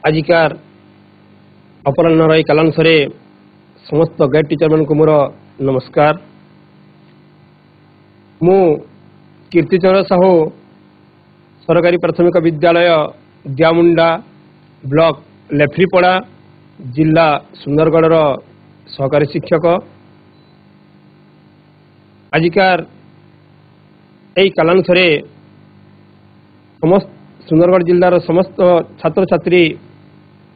आजिकार अपराह्न कालांशरे समस्त guide teacher मान मोर नमस्कार। मु कीर्तिचंद्र साहू सरकारी प्राथमिक विद्यालय दियामुंडा ब्लॉक लेफ्रीपड़ा जिला सुंदरगढ़ सहकारी शिक्षक। आजिकार यही कालांशरे समस्त सुंदरगढ़ जिलार समस्त छात्र छात्री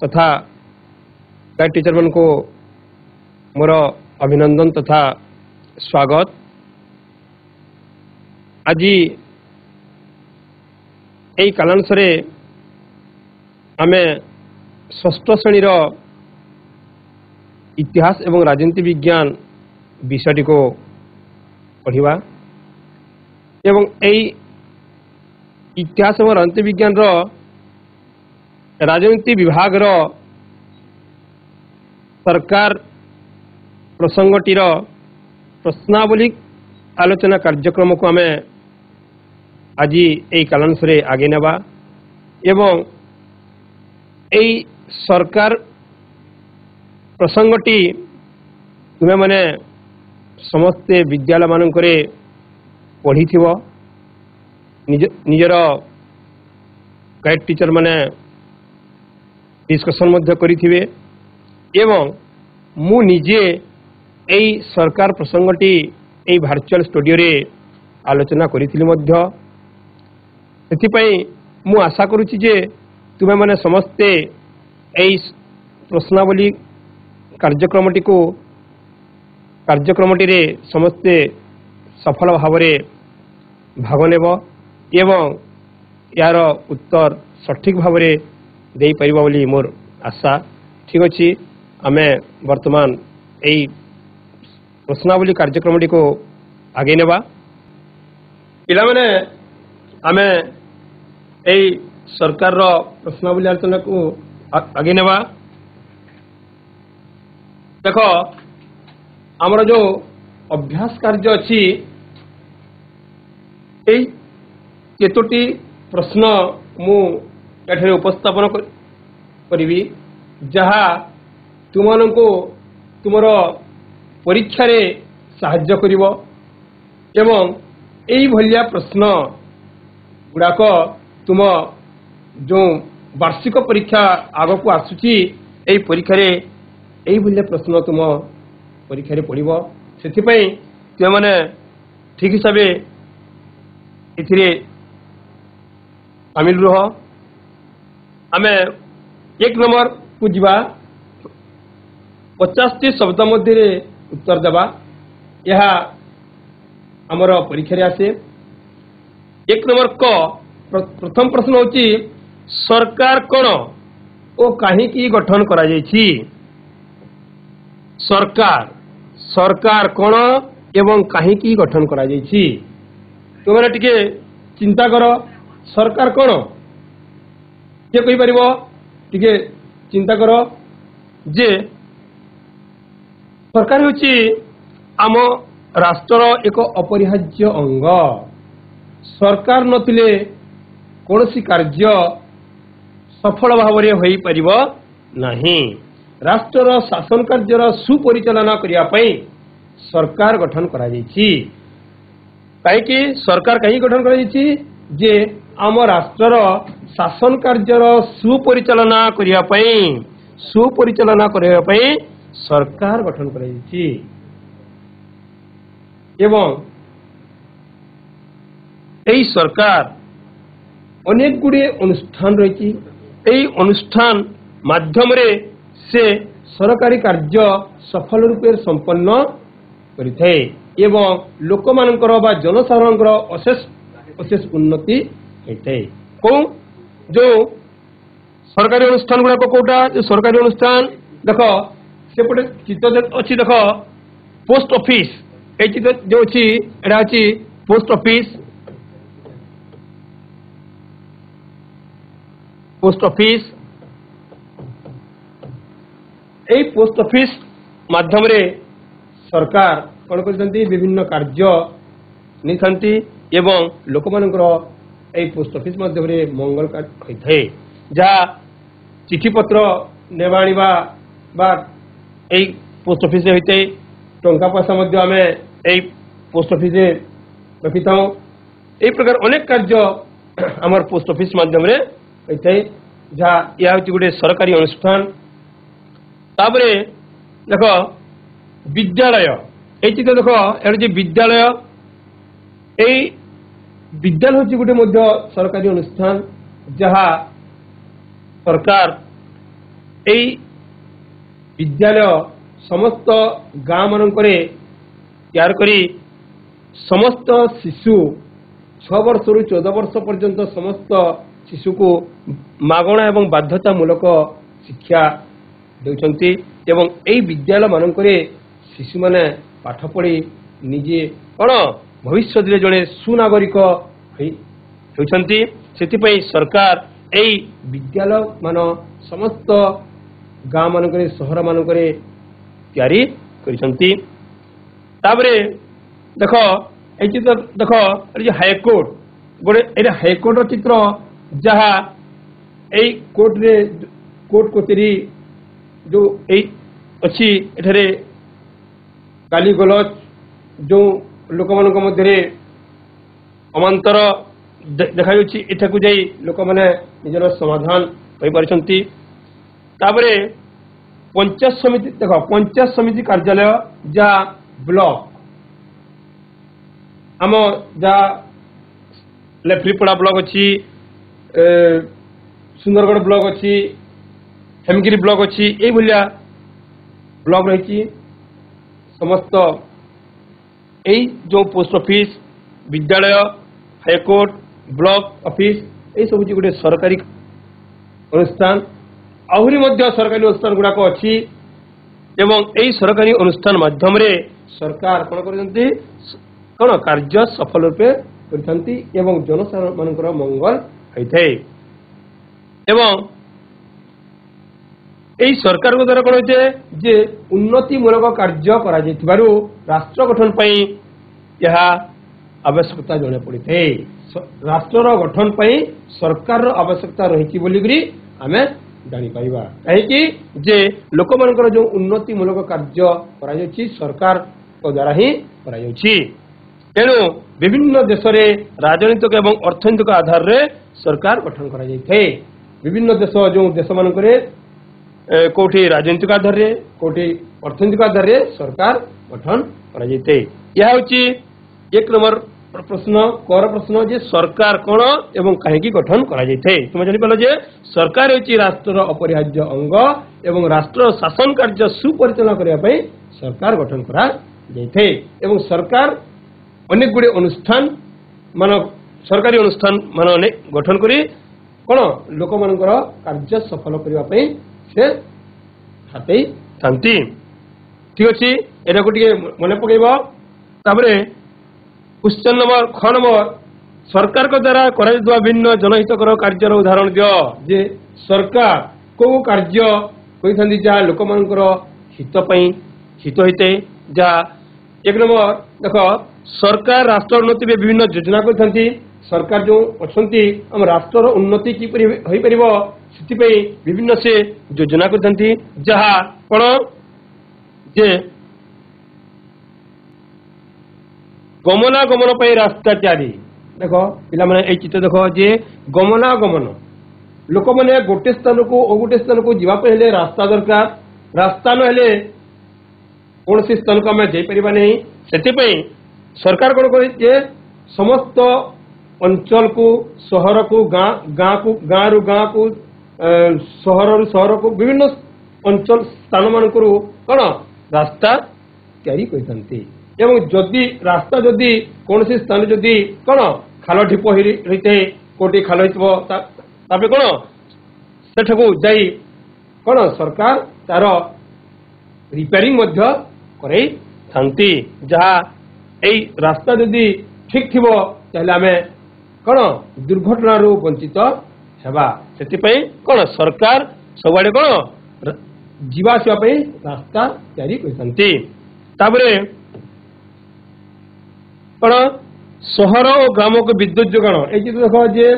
तथा गाइड टीचर मान को मोर अभिनंदन तथा स्वागत। आज यही कालांशरे आमे षष्ठ श्रेणी इतिहास एवं राजनीति विज्ञान विषयटी को पढ़िबा एवं यही इतिहास एवं राजनीति विज्ञान राजनीति विभाग सरकार प्रसंगटीर प्रश्नावली आलोचना कार्यक्रम को आमे आज यही कालांशरे आगे नेबा एवं यही सरकार प्रसंगटी तुम्हें माने समस्ते विद्यालय मानकरे पढ़ी निजर गाइड टीचर माने डिस्कशन मध्य करिथिबे एवं मु निजे एई सरकार प्रसंगटी एई वर्चुअल स्टूडियो रे आलोचना करिथिली मध्य। सेथिपई मु आशा करूची जे तुमे माने समस्ते एई प्रश्नावली कार्यक्रमटी रे समस्ते सफल भावरे भाग नेब एवं यार उत्तर सठिक भावरे देई परिबा बोली मोर आशा। ठीक अच्छी आमे वर्तमान यही प्रश्नावली कार्यक्रमटी को आगे नेबा। पिला माने आमे यही सरकार रो प्रश्नावली आलोचना को आगे नेबा। देखो आमर जो अभ्यास कार्य अच्छी केतोटी प्रश्न मु एठारे उपस्थापन करिवि जहा तुमनको तुमर परीक्षा रे सहाय्य करिवो एवं एई भलिया प्रश्न गुड़ाक तुम जो वार्षिक परीक्षा आग को आसुची एई परीक्षा रे एई भलिया प्रश्न तुम परीक्षा रे पड़िबो। सेथिपई तुम माने ठीक हिसाबे इथिरे शामिल रह। आमे एक नंबर को जीवा 50 शब्द मध्य उत्तर देवा यह आमर परीक्षा रे आसे। एक नंबर क प्रथम प्रश्न होची सरकार कोन ओ काहे की गठन करा जायछि। सरकार कोन एवं काहे की गठन करा जायछि। तुमने टिके चिंता कर सरकार कोन ये कहि परिबो टिके चिंता कर जे सरकार होची आम राष्ट्र एक अपरिहार्य अंग। सरकार नथिले कोनोसी कार्य सफल भावरे होई परिबो नहीं। राष्ट्र शासन कार्यर सुपरिचालना करिया पई सरकार गठन करा जायछि। कहीं सरकार कहीं गठन कर जे आम राष्ट्र शासन कार्यर सुपरिचालना करने सरकार गठन कर सरकार अनेक गुड़े अनुष्ठान रही अनुष्ठान माध्यम रे से सरकारी कार्य सफल रूपे संपन्न करिथे एवं लोक मानकर बा जनसाधारण अशेष उन्नति होता है। कौन जो सरकारी अनुष्ठान गुड़ाक कौटा जो सरकारी अनुष्ठान देख सेपटे चित्र अच्छी देख पोस्ट ऑफिस ये चित्र जो अच्छी एटा अच्छी पोस्ट ऑफिस यही पोस्ट ऑफिस माध्यम रे सरकार कौन करते विभिन्न कार्य नहीं एवं लोक मानकर पोस्ट ऑफिस माध्यम रे मंगल कार्य होता है जहाँ ଚିଠିପତ୍ର ନେବା ଆଣିବା ବା ଏଇ ପୋଷ୍ଟ ଅଫିସରେ ହୋଇଥାଏ। ଟଙ୍କା ପଇସା ମଧ୍ୟ ଆମେ ଏଇ ପୋଷ୍ଟ ଅଫିସରେ ରଖିଥାଉ। এই প্রকার অনেক কার্য আমার পোস্ট অফিস মাধ্যমে হয়ে যা ইয়া হচ্ছে গোটে সরকারি অনুষ্ঠান। তারপরে দেখ বিদ্যালয়, এই চিত্র দেখ এটা হচ্ছে বিদ্যালয়। এই বিদ্যালয় হচ্ছে গোটে মধ্য সরকারি অনুষ্ঠান যাহা সরকার এই বিদ্যালয় সমস্ত গাঁ মানকরে তৈরি করে সমস্ত শিশু 6 ବର୍ଷରୁ 14 ବର୍ଷ ପର୍ଯ୍ୟନ୍ତ ସମସ୍ତ ଶିଶୁକୁ ମାଗଣା ଏବଂ ବାଧ୍ୟତାମୂଳକ ଶିକ୍ଷା ଦେଉଛନ୍ତି ଏବଂ ଏହି ବିଦ୍ୟାଳୟ ମାନଙ୍କରେ ଶିଶୁମାନେ ପାଠ ପଢ଼ି ନିଜେ କ'ଣ ଭବିଷ୍ୟତରେ ଜଣେ ସୁନାଗରିକ ହେଉଛନ୍ତି। ସେଥିପାଇଁ ସରକାର ଏହି ବିଦ୍ୟାଳୟ ମାନ ସମସ୍ତ ଗାଁ ମାନଙ୍କରେ ସହର ମାନଙ୍କରେ ତିଆରି କରିଛନ୍ତି। ତାପରେ ଦେଖ এই চিত্র দেখ হাইকোর্ট গোটে এটা হাইকোর্টর চিত্র যাহা এই কোর্টরে কোর্ট কচেরি যে এই অছি এখানে গালি গলজ যে লোকମାନଙ୍କ ମଧ୍ୟରେ ଅମାନ୍ତର ଦେଖାଯାଉଛି ଏଠାକୁ ଯାଇ ଲୋକମାନେ ନିଜର ସମାଧାନ ପାଇପାରୁଛନ୍ତି। ତାପରେ ପଞ୍ଚାୟତ ସମିତି ଦେଖ ପଞ୍ଚାୟତ ସମିତି କାର୍ଯ୍ୟାଳୟ ଯାହା ବ୍ଲକ आम जहाँ लेफ्रीपड़ा ब्लॉक अच्छी सुंदरगढ़ ब्लॉक अच्छी हेमगिरी ब्लॉक अच्छी ये भाया ब्लॉक रही समस्त यही जो पोस्ट ऑफिस विद्यालय हाईकोर्ट ब्लॉक ऑफिस ये सब गोटे सरकारी अनुष्ठान आहरी सरकारी अनुष्ठान गुड़ाक अच्छी एवं यही सरकारी अनुष्ठान माध्यम सरकार कौन कर कौन कार्य सफल रूपे करथंती एवं जनसाधारण मानकर मंगल होइथे। एवं एई सरकार को द्वारा कौन होइछे जे उन्नति मूलक कार्य करा जेथिबारु राष्ट्र गठन पई यहा आवश्यकता जणे पड़िथे। राष्ट्र गठन पई सरकार रो आवश्यकता रहिछि बोली गरी हमें जानि पाइबा काहे कि जे लोक मानकर जो उन्नति मूलक कार्य करा जेछि सरकार को द्वारा ही करा जेछि। तेणु विभिन्न देश में राजनीतिक एवं अर्थनैतिक आधार रे सरकार गठन करा जाइथे। विभिन्न देश जो देश मानक कोठी राजनीतिक आधार रे कोठी अर्थनैतिक आधार रे सरकार गठन करा जाइथे। यह होची एक नंबर प्रश्न कर प्रश्न जे सरकार कौन एवं कहीं गठन करा जाइथे। तुम जानि पालो जे सरकार होची राष्ट्र अपरिहार्य अंग एवं राष्ट्र शासन कार्य सुपरिचालना करबा पई सरकार गठन करा जाइथे। एवं सरकार अनेक गुड़े अनुष्ठान मान सरकारी अनुष्ठान मान गठन करी कौन लोक मानकर कार्य सफल करने से हाथई थांती। ठीक अच्छे एटा को मन पकड़ क्वेश्चन नंबर ख नंबर सरकार को द्वारा करा भिन्न जनहितकर कार्यर उदाहरण दियो जे सरकार को कार्य करी जहाँ लोक मानकर हित हित होते जहाँ एक नंबर देख सरकार राष्ट्र उन्नति में विभिन्न योजना करथंती। सरकार जो अच्छी आम राष्ट्र उन्नति किपरि होई परिबो सिथिपई विभिन्न से योजना करथंती जहा कोन जे गमनागमन पई रास्ता तैयारी। देखो पिला माने ए चित्र देखो जे गमनागमन लोक माने गोटे स्थान को गोटे स्थान को जीवा पहले रास्ता दरकार। रास्ता न हेले कौन सी स्थान को आम जापर नहीं। से सरकार कौन कर समस्त अंचल को सहर को गाँ को गाँ रु गाँ को सहर रु सहर को विभिन्न अंचल स्थान मान कौन रास्ता तैयारी करथंती। एवं जदि रास्ता जदि कौन सी स्थान जदि कौन खाल ढीप रही है कोटी खाल होता कौन सेठू जाई कौन सरकार तार रिपेयरिंग कराई थांती। जहाँ यही रास्ता जदि ठीक थी आम कौन दुर्घटना रू वंचित हेबा से कौन सरकार सबुआड़े कौन जीवासवा रास्ता तैयारी करथंती। तापरे कौन सहर और ग्राम को विद्युत जोगाण ये देख जे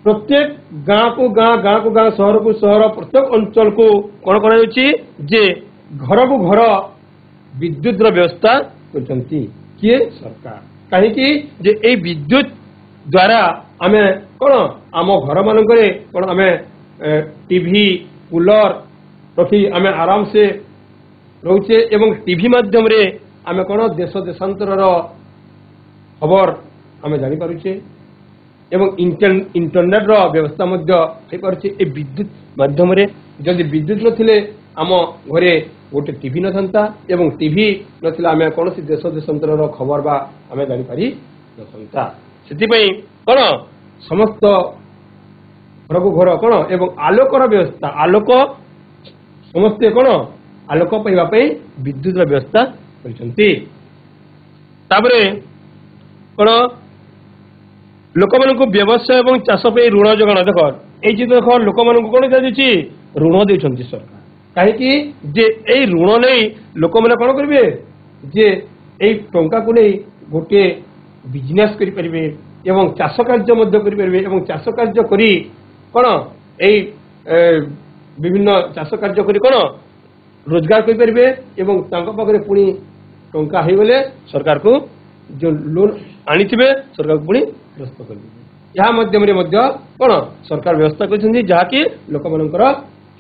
प्रत्येक गाँ को गाँ सहर को सहर प्रत्येक अंचल को कौन कर घर को घर विद्युत व्यवस्था करछंती किए सरकार कहीं विद्युत द्वारा आम कौन आम घर मानक कौन आम टीवी कूलर रखी आम आराम से रोचे एवं टीवी माध्यम रे आम कौन देश देशांतर खबर आम जानी पारुचे एवं इंटरनेट रो व्यवस्था मध्य हो पारुचे ए विद्युत माध्यम रे जदि विद्युत नथिले आम घरे गोटे टीवी नथंता एवं टीवी नथिले आम कौन देश देशांतर खबर बा आम जानी पारि नथंता सेति पई कौन समस्त घर को घर कौन एवं आलोकर व्यवस्था आलोक समस्ते कौन आलोक पाइबा विद्युत व्यवस्था करछंती ताबरे कौन लोक मान व्यवसाय और चाष पे ऋण जोगाण देख ये देख लोक मान कौन दिखाई ऋण देती सरकार कहीं ऋण नहीं लोक मैंने कौन करेंगे जे यही टंका को नहीं गोटे बिजनेस करें एवं चाष कार्य करें चाष कार्य करी कौन यही विभिन्न चाष कार्य करी कौन रोजगार करें एवं पाखे पुणी टंका हो गले सरकार को जो लोन आनी सरकार को पुणी ग्रस्त करेंगे यह मध्यम कौन सरकार व्यवस्था कर जहाँकि लोक मानकर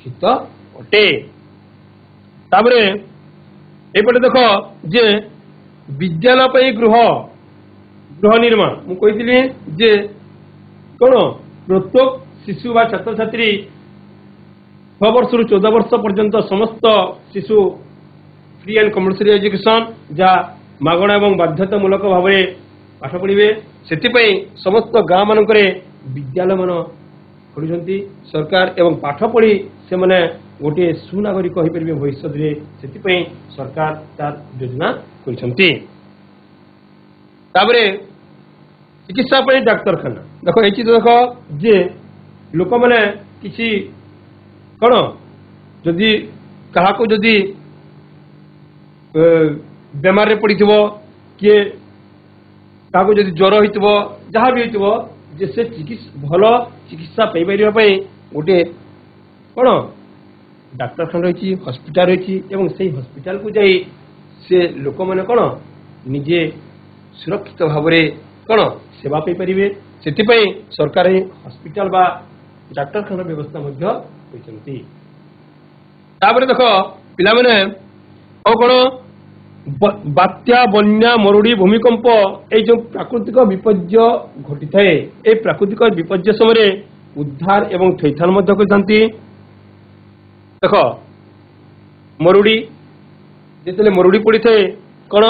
हित अटे ताबरे एपटे देख जे विद्यालय गृह गृह निर्माण मु कही जे कौन प्रत्येक शिशु बा छात्र छात्री 6 वर्ष रु 14 वर्ष पर्यंत समस्त शिशु फ्री एंड कम्पलसरी एजुकेशन जहाँ मागणा एवं बाध्यतामूलक भाव पाठ पढ़े से समस्त गाँ मानक विद्यालय मान खोलुंट सरकार एवं पाठ पढ़ी से मैंने गोटे सुनागरिक हो पारे भविष्य से सरकार तार योजना कर चिकित्सा डाक्तरखाना देख ये देख जे लोक मैंने किसी कौन जदि क्या जदि बेमार पड़ी किए क्या जदि ज्वर हो जहाँ भी हो से भल चिकित्सा पाइपर गोटे कौन डाक्तरखाना रही हस्पिटाल रही से हस्पिटाल को जाई से लोक मैंने कौन निजे सुरक्षित भाव कौन सेवा पाइपर से सरकार हस्पिटाल बा डाक्तरखाना व्यवस्था देख पिला माने और कौन बात्या बन्या मरुड़ी भूमिकंप ये जो प्राकृतिक विपर्य घटी थाए ये प्राकृतिक विपर्य समय उद्धार एवं थैथान करते देख मरुड़ी जिते मरुड़ी पड़ी थाए कौन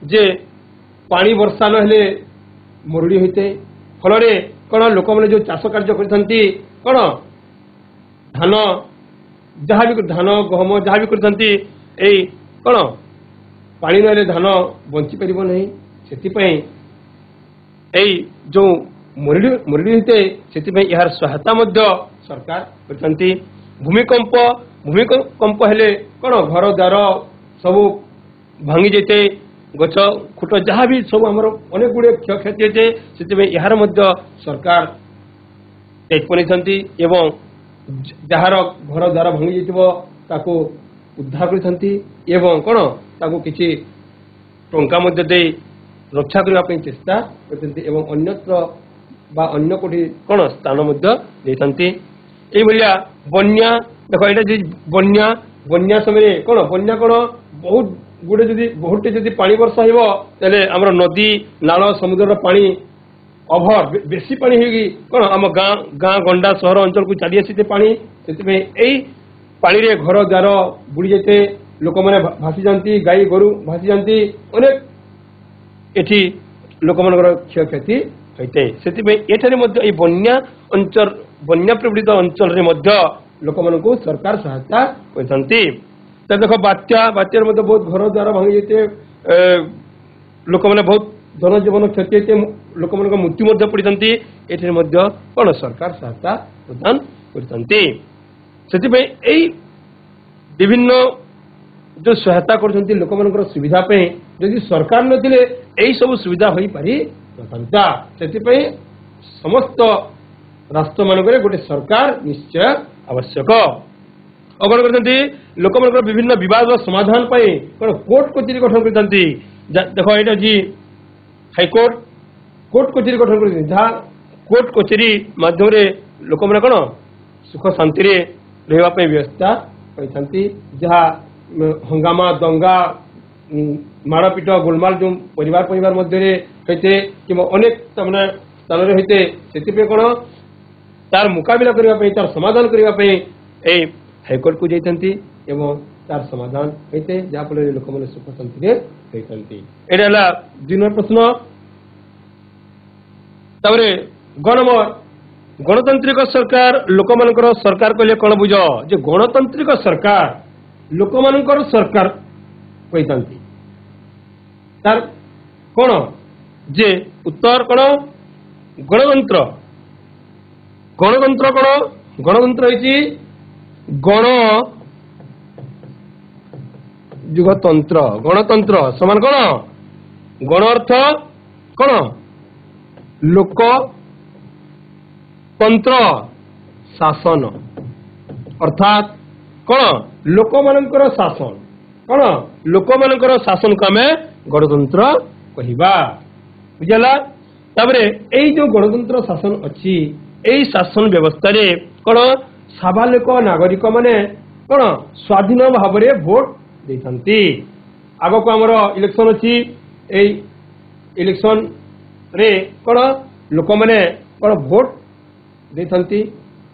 जे पानी वर्षा नहेले मरुड़ी होते फल कौन लोक मैंने जो चाष कार्य करते कौन धान जहाँ भी धान गहम जहाँ भी करते कौन पानी नहेले धान बंची पार नहीं से जो मरुड़ी होते से यार सहायता सरकार करते भूमिकंप भूमिकंप हेले कौन घर द्वार सब भांगी जाते गछ खुट जहाँ भी सब आमर अनेक गुड़े क्षयक्षति होते से यार सरकार नहीं एवं जार घर द्वार भांगी जाको उद्धार करते कौन ताको किसी टंका दे रक्षा करने चेष्टा करते अन्यत्र बा अन्य कोठी कौन स्थान देते ये बन्या देख ये बन्या बन्या समय कौन बन्या कौन बहुत गुड़े जदि बहुत जदि पानी वर्षा होमर नदी नाल समुद्र पानी ओभर बेसी पानी होगी कौन आम गाँ गाँ गंडा सहर अंचल को चली आसी पानी से पानी रे घर द्वार बुड़ी जाते लोक मैंने भासी जाती गाई गोरु भासी जाती अनेक एठी लोक मान क्षयक्षति होते से बन्या अंचल बन्या प्रपीड़ित अंचल लोक मान सरकार सहायता करते देख बात्या बात्यार बहुत घर द्वार भांगी जाते लोक मैंने बहुत धन जीवन क्षति होते लोक मान मृत्यु पड़ती ये कौन सरकार सहायता प्रदान करते से विभिन्न जो सहायता करते लोक मान सुविधा जदि सरकार नथिले यही सब सुविधा हो पारि नथांता से समस्त राष्ट्र मानक गोटे सरकार निश्चय आवश्यक कौन करते लोक मान विभिन्न विवाद समाधान कौन कोर्ट कचेरी गठन करते देख ये अच्छी हाइकोर्ट कोर्ट कचेरी गठन कर जहाँ कोर्ट कचेरी मध्यम लोक मैंने कौन सुख शांति रही व्यवस्था करते जहाँ हंगामा दंगा मारपीट गोलमाल जो परिवार परिवार मध्य होते कि अनेक स्थान होते से कौन तार मुकाबला करने तार समाधान करने हाइकोर्ट को जाती तार समाधान होते जहाँफल लोक मैंने सुख शांति यहाँ दुई नंबर प्रश्न तापर गणमर गणतांत्रिक सरकार लोक मानकर सरकार कहले कौन बुझ जे गणतांत्रिक सरकार लोक मानकर सरकार कहते तार कौन जे उत्तर कौन गणतंत्र गणतंत्र कौन गणतंत्र होती गण युगतंत्र गणतंत्र समान कौन गण अर्थ कौन लोक तंत्र शासन अर्थात कौन लोक मानकर शासन कौन लोक मानकर शासन को आम गणतंत्र कहवा बुझला तापरे एई जो गणतंत्र शासन अच्छी एई शासन व्यवस्था रे कौन साबालिक नागरिक माने कौन स्वाधीन भाव में भोट देते आग को आमर इलेक्शन अच्छी इलेक्शन रे कौन लोक मैंने कौन भोट देते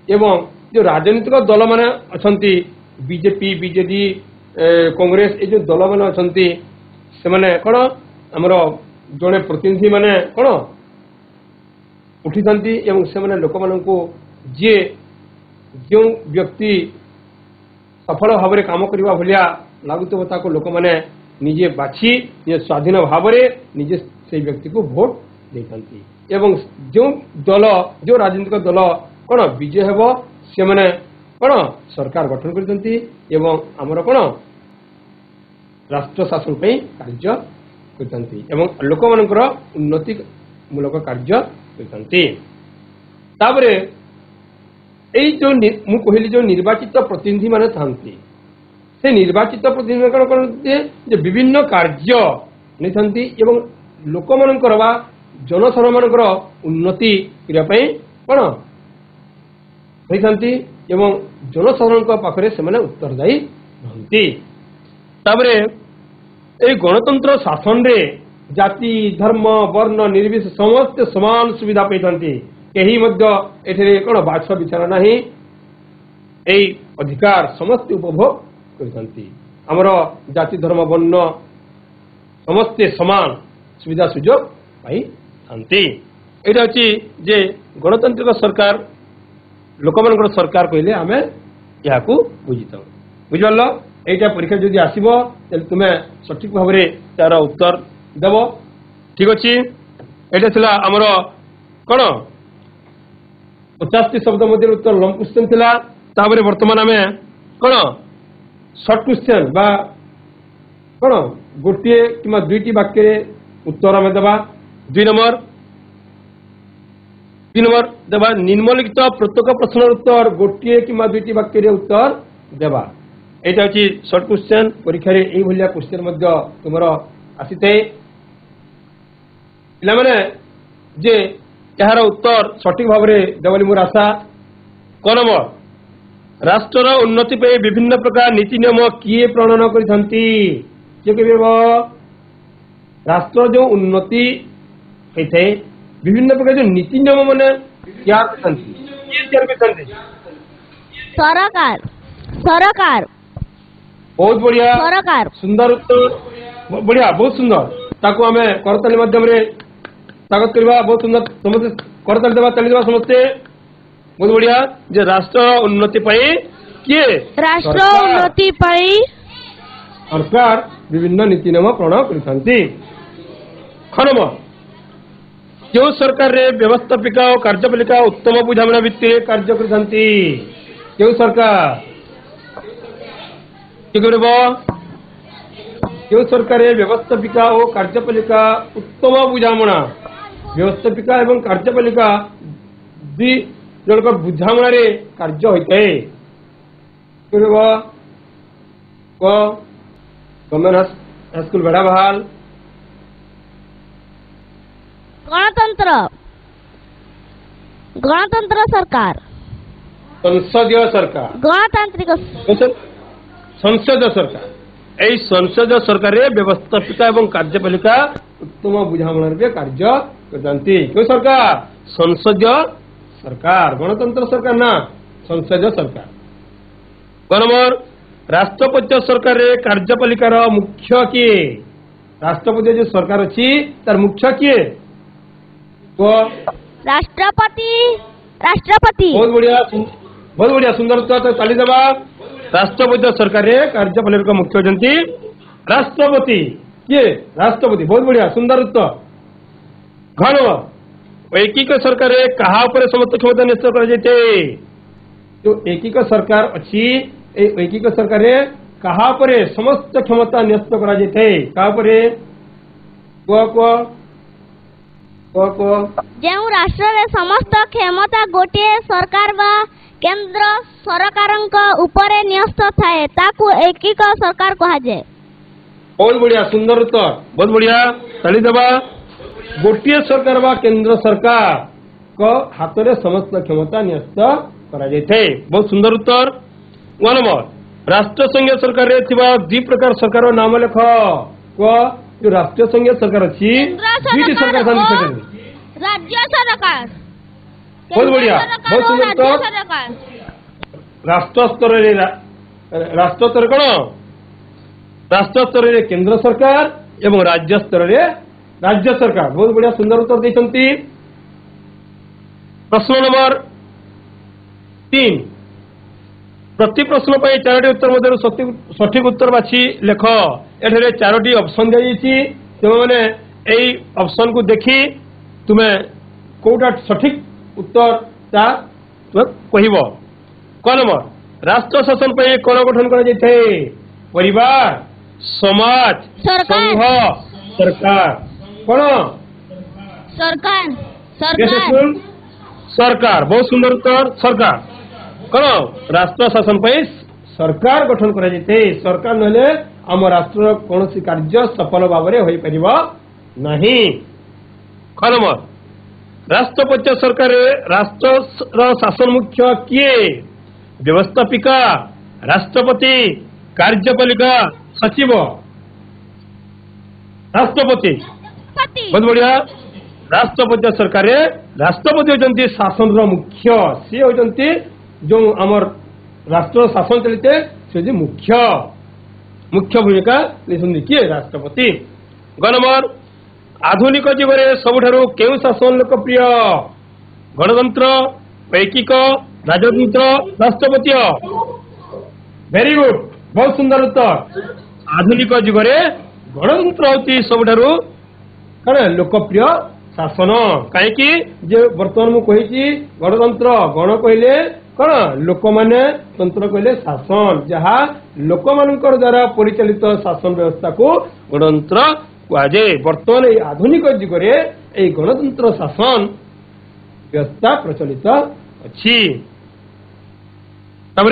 एवं जो राजनीतिक दल माने अछंती बीजेपी बीजेडी कांग्रेस ये जो दल माने अछंती से माने कौन आमर जड़े प्रतिनिधि माने कौन उठी एवं से माने लोक मानू जी जो व्यक्ति सफल भाव में काम करने भाया लगुता को लोक मैंने निजे बाछी निजे स्वाधीन भाव में निजे से व्यक्ति को भोट देते एवं जो दल जो राजनीतिक दल कौन विजय हेब से माने कौन सरकार गठन करते आमर कौन राष्ट्र शासन कार्य करते लोक मानकर उन्नति मूलक कार्य करते जो मु कहली जो निर्वाचित प्रतिनिधि माने थांती से निर्वाचित प्रतिनिधि कौन करते विभिन्न कार्य नहीं एवं लोक मानकर बा जनसाधारण मानकर उन्नति करने कौन होती एवं जनसाधारण पाखे से उत्तरदायी रहती गणतंत्र शासन रे जाति धर्म वर्ण निर्विशेष समस्त समान सुविधा पाई कहीं कौन बाछ विचार ना अधिकार समस्त उपभोग करते आमर जाति धर्म वर्ण समस्ते समान सुविधा सुजोग पाई यहाँ अच्छी जे गणतांत्रिक सरकार लोक मान सरकार कहले आम यहाँ बुझी था बुझिपार यहाँ परीक्षा जदि आसब तुम्हें सठिक भाव में तार उत्तर देव ठीक अच्छे यहाँ थी आमर कौन 50 शब्द मध्य उत्तर लंग क्वेश्चन थिला ताबरे वर्तमान आम कौन शॉर्ट क्वेश्चन बा कौन गोटे कि दुईटी वाक्य उत्तर आम देवा 2 नंबर देवा निम्नलिखित प्रत्येक प्रश्न उत्तर गोटे कि दुईटी वाक्य उत्तर देवा यहाँ अच्छी शॉर्ट क्वेश्चन परीक्षा ये क्वेश्चन तुम आसी पे यार उत्तर सठिक भाव में देवली मोर आशा क नंबर राष्ट्र उन्नति पे विभिन्न प्रकार नीति नियम किए प्रणयन करते राष्ट्र जो उन्नति होता है विभिन्न प्रकार जो नीति नियम मैंने सरकार सरकार बहुत बढ़िया सरकार सुंदर उत्तर बढ़िया बहुत सुंदर ताको आम करताली माध्यम स्वागत करवा बहुत सुंदर समस्ते करताली देवा ताली देवा समस्ते बहुत बढ़िया जे राष्ट्र उन्नति पाई किए राष्ट्र उन्नति पाई सरकार विभिन्न नीति नियम प्रणयन करते खनम जो सरकार रे व्यवस्थापिका और कार्यपालिका उत्तम बुझामणा भित्ति कार्य करते क्यों सरकार क्यों सरकार व्यवस्थापिका और कार्यपालिका उत्तम बुझामणा व्यवस्थापिका एवं कार्यपालिका जनक बुझामणार कार्य होता है गवर्नमेंट हाईस्कूल बेड़ा बहाल गणतंत्र गणतंत्र सरकार संसदीय सरकार गणतांत्रिक संसदीय सरकार এই संसदीय सरकार व्यवस्थापिका और कार्यपालिका उत्तम बुझामणार कार्य करते क्यों सरकार संसदीय सरकार गणतंत्र सरकार ना संसदीय सरकार नंबर राष्ट्रपति सरकार कार्यपालिकार मुख्य किए राष्ट्रपति जो सरकार अच्छी तार मुख्य किए तो राष्ट्रपति राष्ट्रपति बहुत बढ़िया सुंदर तो ताली देवा राष्ट्रपति सरकार कार्यपालिका मुख्य होती राष्ट्रपति किए राष्ट्रपति बहुत बढ़िया सुंदर उत्तर घन एकीक सरकार कहा समस्त क्षमता न्यस्त कर जो एकीक सरकार अच्छी एकीक सरकार कहा समस्त क्षमता न्यस्त कर जो राष्ट्र रे समस्त क्षमता गोटे सरकार बा केंद्र सरकार ऊपर न्यस्त थाए ताकू एकीक सरकार कहा जाए बहुत बढ़िया सुंदर उत्तर बहुत बढ़िया ताली देवा गोटे सरकार बा केंद्र सरकार को हाथ में समस्त क्षमता न्यस्त करा जाए बहुत सुंदर उत्तर वन नंबर राष्ट्र संघीय सरकार दी प्रकार सरकार नाम लेख को जो राष्ट्रीय संघीय सरकार अच्छी सरकार राज्य सरकार बहुत बढ़िया बहुत सुंदर उत्तर राष्ट्र स्तर कौन राष्ट्र स्तर केंद्र सरकार एवं राज्य स्तर राज्य सरकार बहुत बढ़िया सुंदर उत्तर देते प्रश्न नंबर 3 प्रति प्रश्न पर 4टी उत्तर मध्य सठिक उत्तर बाछी लेख एठे 4टी ऑप्शन दिखाई यही ऑप्शन को देखी तुम्हें कोटा सठिक उत्तर ता कह कौन नंबर राष्ट्र शासन पर कौन गठन कर परिवार समाज संघ सरकार कौन सरकार सरकार सरकार बहुत सुंदर उत्तर सरकार कौन राष्ट्र शासन पर सरकार गठन कर सरकार नले आम राष्ट्र कौन कार्य सफल भाव में हो पार नहीं ख नंबर राष्ट्रपति सरकार राष्ट्र शासन मुख्य किए व्यवस्थापिका राष्ट्रपति कार्यपालिका सचिव राष्ट्रपति बहुत बढ़िया राष्ट्रपति सरकार राष्ट्रपति होती शासन मुख्य सी होती जो आमर राष्ट्र शासन चलते से मुख्य मुख्य भूमिका निसंदी किए राष्ट्रपति ग नंबर आधुनिक जीवन सबुठारु केउ शासन लोकप्रिय गणतंत्र ऐकिक राजतंत्र राष्ट्रपति वेरी गुड बहुत सुंदर उत्तर आधुनिक जीवन गणतंत्र होती सबुठारु कौन लोकप्रिय शासन कहीं जे वर्तमान मुझे गणतंत्र गण कहले कौन लोक माने तंत्र कहले शासन जहाँ लोक मानकर द्वारा परिचालित शासन व्यवस्था को गणतंत्र कहुए वर्तमान आधुनिक जुगे ये गणतंत्र शासन व्यवस्था प्रचलित अच्छी घ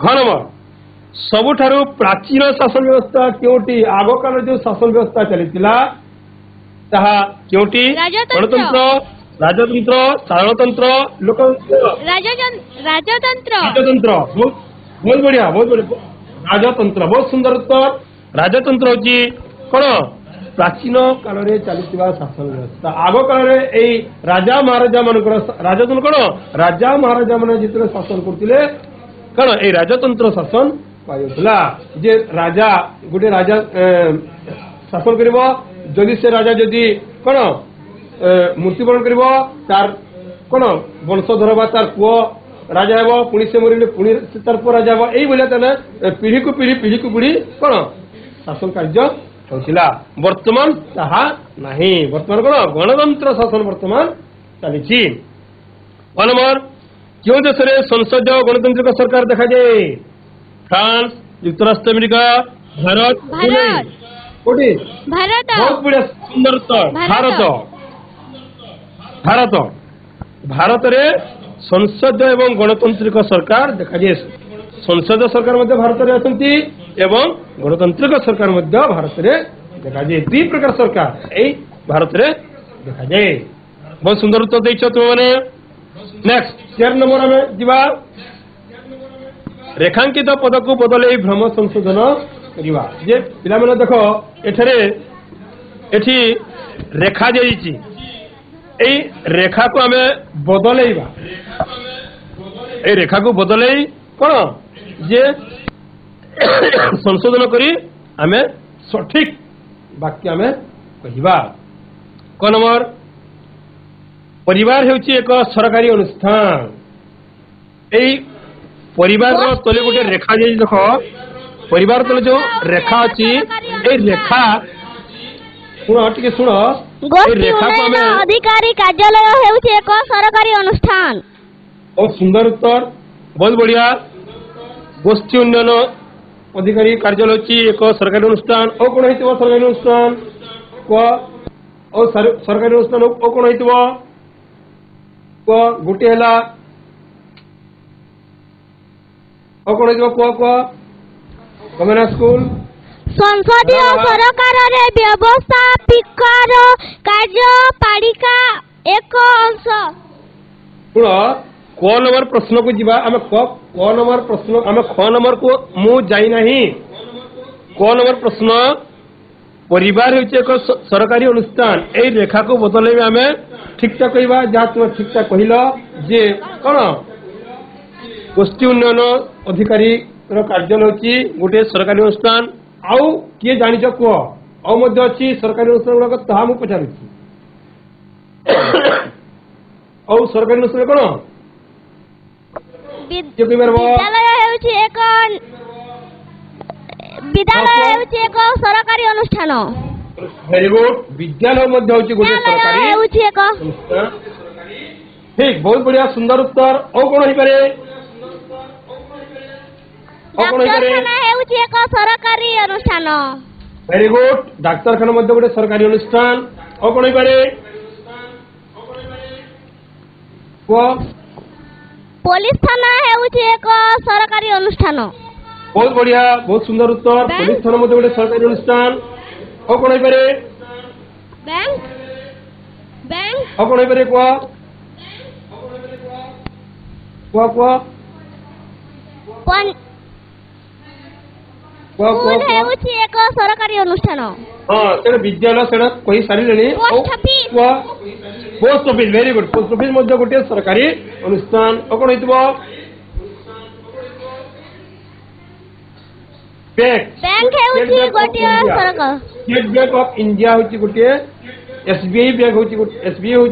नंबर सबुठारु प्राचीन शासन व्यवस्था क्योंटी आग काल जो शासन व्यवस्था चलीथिला ताहा क्योंटी गणतंत्र राजतंत्र साधारणतंत्र लोकतंत्र राजतंत्र राजतंत्र बहुत बढ़िया राजतंत्र बहुत सुंदर उत्तर राजतंत्र होची कौन प्राचीन काल रे चलीथिबा शासन व्यवस्था आग काल रे एई राजा महाराजा मानकर राजतंत्र कौन राजा महाराजा माने जितने शासन करथिले कौन ए राजतंत्र शासन पाइला जे राजा गोटे राजा शासन करिवो जदि से राजा जदि कौन मृत्युवरण करिवो तार कौन वंशधर बा तार पुओ राजा हेबो पुणी से मरिले पुणी तार पुओ राजा हेबो एई बोले तने पीढ़ी को पीढ़ी कौन शासन कार्य होतिला वर्तमान ताहा नहीं वर्तमान कौन गणतंत्र शासन वर्तमान चली नंबर क्यों देश में संसदीय गणतांत्रिक सरकार देखा जाए फ्रांस युक्तराष्ट्र अमेरिका भारत कोटी भारत बहुत बढ़िया सुंदर उत्तर भारत भारत भारत रे संसद एवं गणतांत्रिक सरकार देखा जाए संसद सरकार मध्य भारत रे अछंती एवं गणतांत्रिक सरकार मध्य भारत रे देखा जाए दुई प्रकार सरकार ए भारत रे देखा जाए बहुत सुंदर उत्तर देछ तुम माने नेक्स्ट 4 नंबर में जीवा रेखांकित पद को बदले भ्रम संशोधन करिवा जे पिला माने देखो एठरे एठी रेखा जाईची ए रेखा को आमे बदलेइबा ए रेखा को बदलेई कोन जे संशोधन करी आमे सठिक वाक्य आमे कहिबा क नंबर परिवार हेउची एक सरकारी अनुष्ठान एई परिवार रो तले गोटे रेखा जाई देखो परिवार तले जो रेखा अछि ए रेखा सुनो टिके सुनो ए रेखा को हमें अधिकारी कार्यालय हेउची एक सरकारी अनुष्ठान बहुत सुंदर उत्तर बहुत बढ़िया गोष्ठी उन्नयन अधिकारी कार्यालय अछि एक सरकारी अनुष्ठान ओ कोन हेतिबो सरकारी अनुष्ठान को ओ सरकारी अनुष्ठान ओ कोन हेतिबो को गुटे हला ओ कोन हेतिबो को गवर्नमेंट स्कूल संसदीय सरकार रे व्यवस्थापिकार कार्यपालिका एक अंश सुनो क नंबर प्रश्न को जीवा आमे क नंबर प्रश्न आमे ख नंबर को मु जाई नाही क नंबर प्रश्न परिवार हेउचे एक सरकारी अनुष्ठान ए रेखा को बदले में आमे ठीक ठाक कहबा जा तुम ठीक ठाक कहिलो जे कोन गोष्ठी उन्नयन अधिकारी रो कार्यालय होची गोटे सरकारी अनुष्ठान आउ किए जानिछ को आउ मध्य अछि सरकारी अनुष्ठान को ताहा मु पचारुछि आउ सरकारी अनुष्ठान कोन विद्यालय हेउची एक सरकारी अनुष्ठान वेरी गुड विद्यालय मध्य होची गोटे सरकारी हेउची एक अनुष्ठान ठीक बहुत बढ़िया सुंदर उत्तर ओ कोन होई पारे डाक्तरखाना हेउची एक सरकारी अनुष्ठान वेरी गुड डाक्तरखाना मध्य गोटे सरकारी अनुष्ठान ओ कोन होई पारे को पुलिस थाना हेउची एक सरकारी अनुष्ठान बहुत बढ़िया बहुत सुंदर उत्तर पुलिस थाना मध्य गोटे सरकारी अनुष्ठान ओ कोन होई पारे बैंक बैंक ओ कोन होई पारे को स्कूल हेउची एक सरकारी अनुष्ठान हां सेटा विद्यालय सेटा कहि सारी लेनी post office very good post office मध्य गोटे सरकारी अनुष्ठान ओ कोन होइतबो बैंक हेउची गोटे सरकार स्टेट बैंक ऑफ इंडिया होची गोटे एसबीआई बैंक होची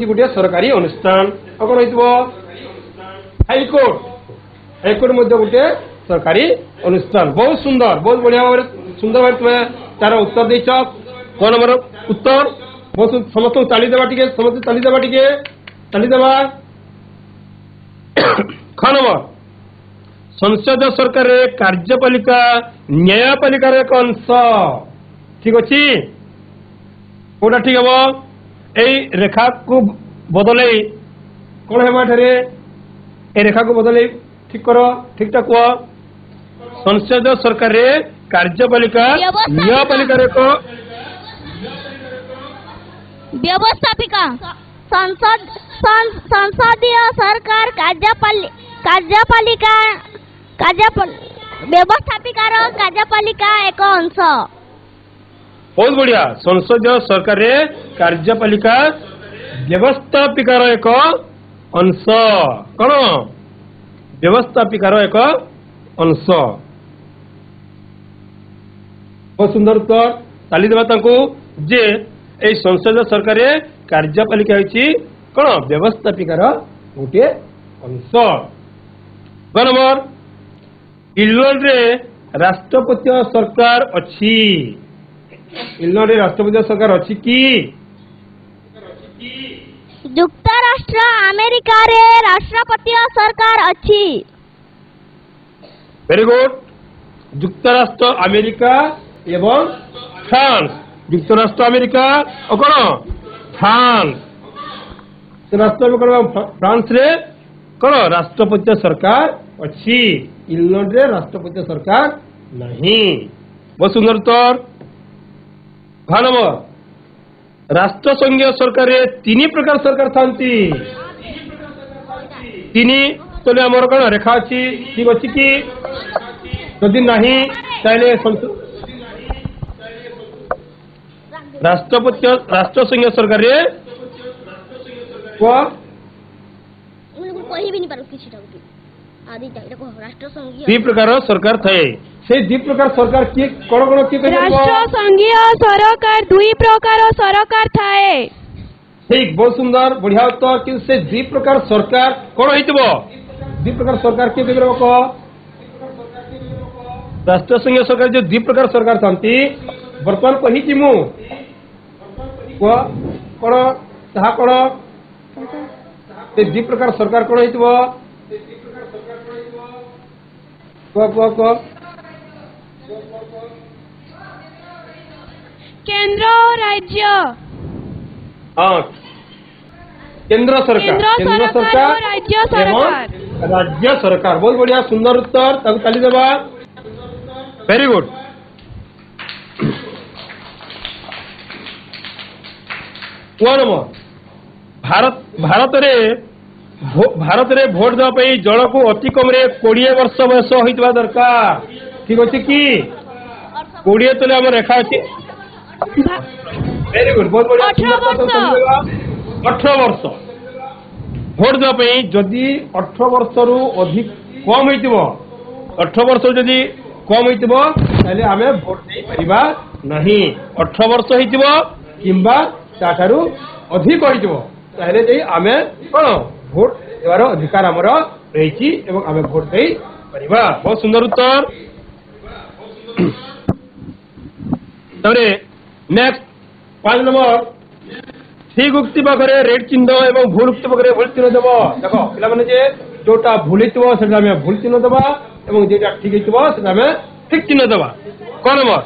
गोटे सरकारी अनुष्ठान ओ कोन होइतबो हाई कोर्ट मध्य गोटे सरकारी अनुष्ठान बहुत सुंदर बहुत बढ़िया सुंदर भाव तुम्हें तार उत्तर देछ कोन नंबर उत्तर बहुत समस्त ताली देबा टिके समस्त ताली देबा ख नंबर संसद सरकार कार्यपालिका न्यायपालिका एक अंश ठीक अछि कोटा ठीक हबो एई रेखा को बदले कोन हेबा ठरे ए रेखा को बदले ठीक करो ठीक ठाक हुआ संसद सरकार कार्यपालिका न्यायपालिका को व्यवस्थापिका संसदीय सरकार कार्यपालिका व्यवस्थापिकार कार्यपालिका एक अंश बहुत बढ़िया संसदीय सरकार कार्यपालिका व्यवस्थापिकार एक अंश कौन व्यवस्थापिकार एक अंश बहुत सुंदर उत्तर ताली देवा जे ए संसदीय सरकार कार्यपालिका होची कौन व्यवस्थापिकार गोटे अंश ग नंबर इंग्लैंड रे राष्ट्रपति सरकार अछि इंग्लैंड रे राष्ट्रपति सरकार अछि की युक्तराष्ट्र अमेरिका रे राष्ट्रपति सरकार अछि वेरी गुड युक्तराष्ट्र अमेरिका एवं फ्रांस युक्तराष्ट्र अमेरिका और कौन फ्रांस से राष्ट्र फ्रांस रे कौन राष्ट्रपति सरकार अच्छी, इंग्लैंड रे राष्ट्रपति सरकार नहीं। बहुत सुंदर उत्तर। घ नंबर राष्ट्रसंघीय सरकार रे तीन प्रकार सरकार थांती। तीन तो आमर कौन रेखा अच्छी ठीक अच्छी कि जदि नहीं ताइले राष्ट्रपति राष्ट्रसंघीय सरकार रे कहि भी नहीं पारो किछटा आदि टाइप को राष्ट्रसंघीय दी प्रकार सरकार थाए। से दी प्रकार सरकार की कोन की राष्ट्रसंघीय सरकार दुई प्रकार सरकार थाए। ठीक बहुत सुंदर बढ़िया उत्तर। कि से दी प्रकार सरकार कोन होइतबो? दी प्रकार सरकार के बेगर को राष्ट्रसंघीय सरकार जो दी प्रकार सरकार थांती वर्तमान कहि कि मु को कोन ताहा कोन से दी प्रकार सरकार कोन होइतबो? को केंद्र और राज्य। हाँ केंद्र सरकार और राज्य सरकार। राज्य सरकार बहुत बढ़िया सुंदर उत्तर। ताकू ताली देबा। Very good. भारत रे भोट देवा पई जन को अति कम रे 20 वर्ष बयस होइतबा दरकार। ठीक अछि कि 20 तले हम रेखा अछि। वेरी गुड बहुत बढ़िया। 18 वर्ष भोट देवा पई जदि 18 वर्ष रु अधिक कम होइतबो 18 वर्ष जदि कम होइतबो ताले आमे भोट दे परिबा नहीं। 18 वर्ष होइतबो किंबा ताठारु अधिक होइतबो ताले जे आमे कोन भोट देवार अधिकार हमर रहिछि एवं आमे भोट दे परिबा। बहुत सुंदर उत्तर। तबरे नेक्स्ट 5 नंबर ठीक उक्ति पाखरे रेड चिन्ह एवं भूल उक्ति पाखरे भूल चिन्ह देबो। देखो पिला माने जे जोटा भूल हितबो सेटा में भूल चिन्ह देबा एवं जेटा ठीक हितबो सेटा में ठीक चिन्ह देबा। क नंबर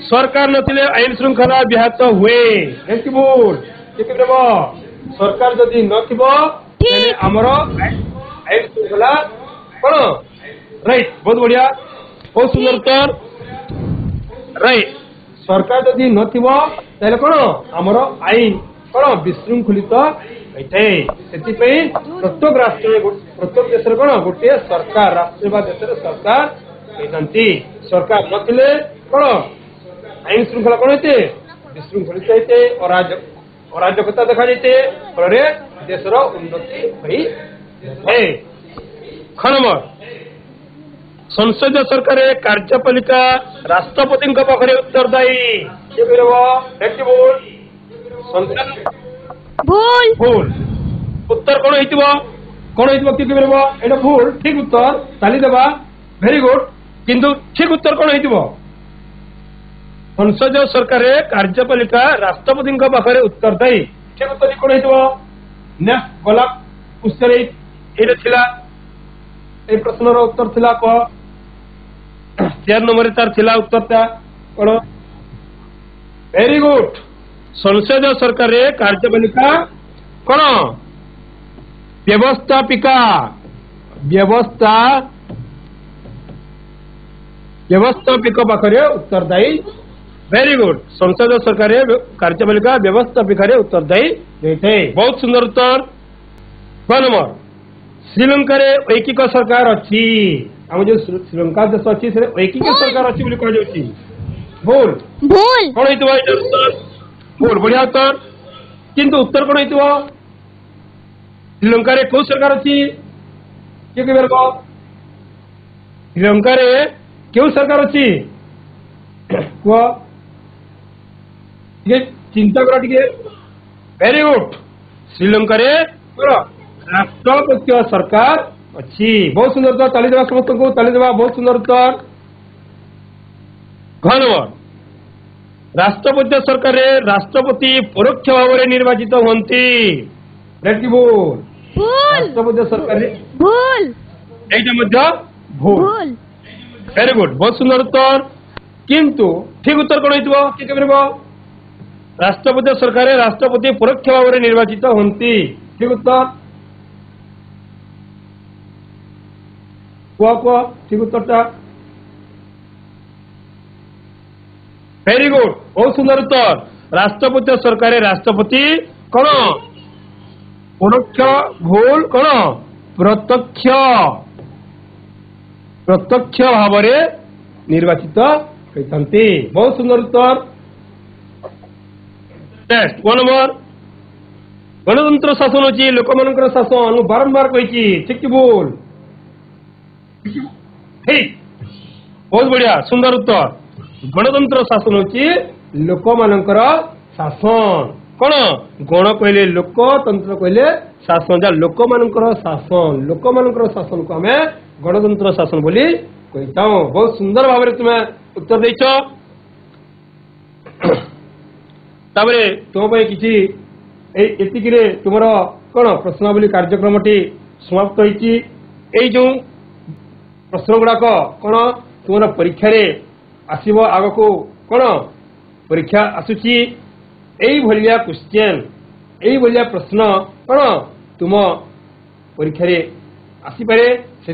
सरकार नथिले आईन श्रृंखला व्याहत हुए। एंति भूल ठीक देबो। सरकार जदि नथिबो ताले हमरो आईन श्रृंखला कोन राइट। बहुत बढ़िया बहुत सुंदर उत्तर। राइट सरकार जदि नथिबो ताले कोन हमरो आईन कोन विशृंखलित होइथे। सेति पे प्रत्येक राष्ट्र प्रत्येक देश रे कोन गोटे सरकार राष्ट्र बा देश रे सरकार होइतंती। सरकार नथिले कोन आईन श्रृंखला कोन होइते विशृंखलित होइते अराजकता देखा जाइते फलरे देश रो उन्नति होई है। ख नंबर संसदीय सरकार कार्यपालिका राष्ट्रपति पाखे उत्तरदायी। भूल भूल उत्तर कौन हो कि भूल ठीक उत्तर ताली देबा। Very good. किंतु ठीक उत्तर कौन हो संसदीय सरकार कार्यपालिका राष्ट्रपति पाखे उत्तरदायी। ठीक उत्तर कौन हो नेक्स्ट गला क्वेश्चन ये थिला ए प्रश्नर उत्तर थिला को 4 नंबर तार थिला उत्तर ता कोन। Very good. संसदीय सरकार कार्यपालिका कोन व्यवस्थापिका व्यवस्थापिका पाखरे उत्तरदायी। Very good. संसदीय सरकार कार्यपालिका व्यवस्थापिका उत्तरदायी देते। बहुत सुंदर उत्तर। क नंबर श्रीलंका रे ऐकिक सरकार अछि। हम जो श्रीलंका देश अछि से ऐकिक सरकार अछि बोली कह जाउछि। भूल भूल कोन हेतु उत्तर भूल बढ़िया उत्तर। किंतु उत्तर कोन हेतु श्रीलंका रे को सरकार अछि के बेर को श्रीलंका रे केउ सरकार अछि को ये चिंता करा टिके। Very good. श्रीलंका रे राष्ट्रपति सरकार अच्छी। बहुत सुंदर उत्तर ताली देवा समस्त को ताली देवा। बहुत सुंदर उत्तर। घ नंबर राष्ट्रपति सरकार राष्ट्रपति परोक्ष भाव में निर्वाचित होती। भूल राष्ट्रपति सरकार भूल भूल। Very good. बहुत सुंदर उत्तर। किंतु ठीक उत्तर कौन हो कि राष्ट्रपति सरकार राष्ट्रपति परोक्ष भाव में निर्वाचित होती। ठीक उत्तर कुआ कुआ ठीक उत्तरटा वेरी गुड बहुत सुंदर उत्तर राष्ट्रपति सरकार राष्ट्रपति कौन परोक्ष भूल कौन प्रत्यक्ष प्रत्यक्ष भाव निर्वाचित होती बहुत सुंदर उत्तर नेक्स्ट 1 नंबर गणतंत्र शासन होची लोकमानकर शासन मु बारंबार कही ठीक कि भूल ठीक बहुत बढ़िया सुंदर उत्तर गणतंत्र शासन होची लोकमानकर शासन कौन गण कहले लोक तंत्र कहले शासन जा लोकमानकर शासन को हमें गणतंत्र शासन बोली कहता हूं बहुत सुंदर भाव तुम्हें उत्तर देछ ताबरे तुम किसी एतिकिरे तुमर कौन प्रश्नावली कार्यक्रम टी समाप्त होती जो प्रश्न गुड़ाक कौन तुम परीक्षा आसब आग को कौन परीक्षा आसुची भलिया क्वेश्चन भलिया प्रश्न कौन तुम परीक्षा आसीपे से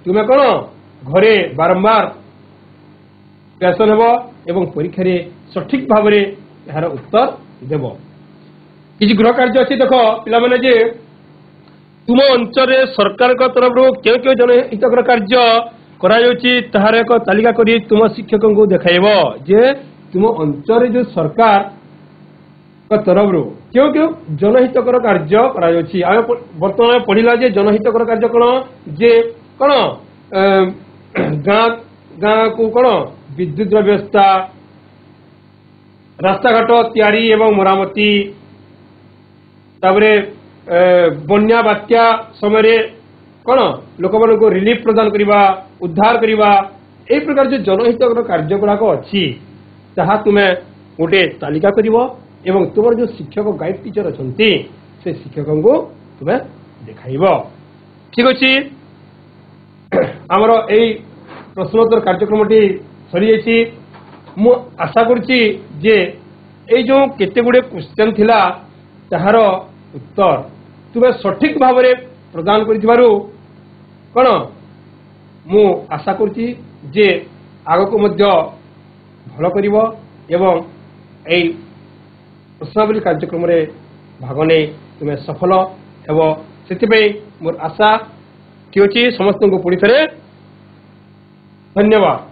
तुम्हें कौन घरे बारंबार प्यासन हेब एवं परीक्षा सठिक भाव यार उत्तर देव किसी गृह कार्य अच्छी देख पे जे तुम अंचल सरकार तरफ क्यों क्यों जनहितकर कार्य तार एक तालिका करी तुम शिक्षक को देखाइब जे तुम अंचल जो सरकार तरफ क्यों क्यों जनहितकर कार्य बर्तमान पढ़ला जे जनहितकर कार्य कौन जे कौन गाँ गाँ को कौन विद्युत व्यवस्था रास्ता घाट तैयारी एवं मरामती ताबरे बन्या बात्या समय कौन लोक मान रिलीफ प्रदान करवा उद्धार करवा ए प्रकार जो जनहितकर कार्य गुड़ाक अच्छी ताहा तुम्हें गोटे तालिका कर एवं तुम जो शिक्षक गाइड टीचर अच्छा से शिक्षक को तुम्हें देखाइब ठीक अच्छे आमर यही प्रश्नोत्तर कार्यक्रम टी सरी जाइए मु आशा करुच्ची जे ये जो केते गुड़े क्वेश्चन थिला ताहार उत्तर तुम्हें सठिक भाव में प्रदान करिथिबारु कौन मु आशा करुच्ची जे आग को मध्य भल करिवो एवं एई प्रश्नावली कार्यक्रम रे भाग नहीं तुम्हें सफल हेब से मोर आशा कि समस्त को पुणी थे धन्यवाद।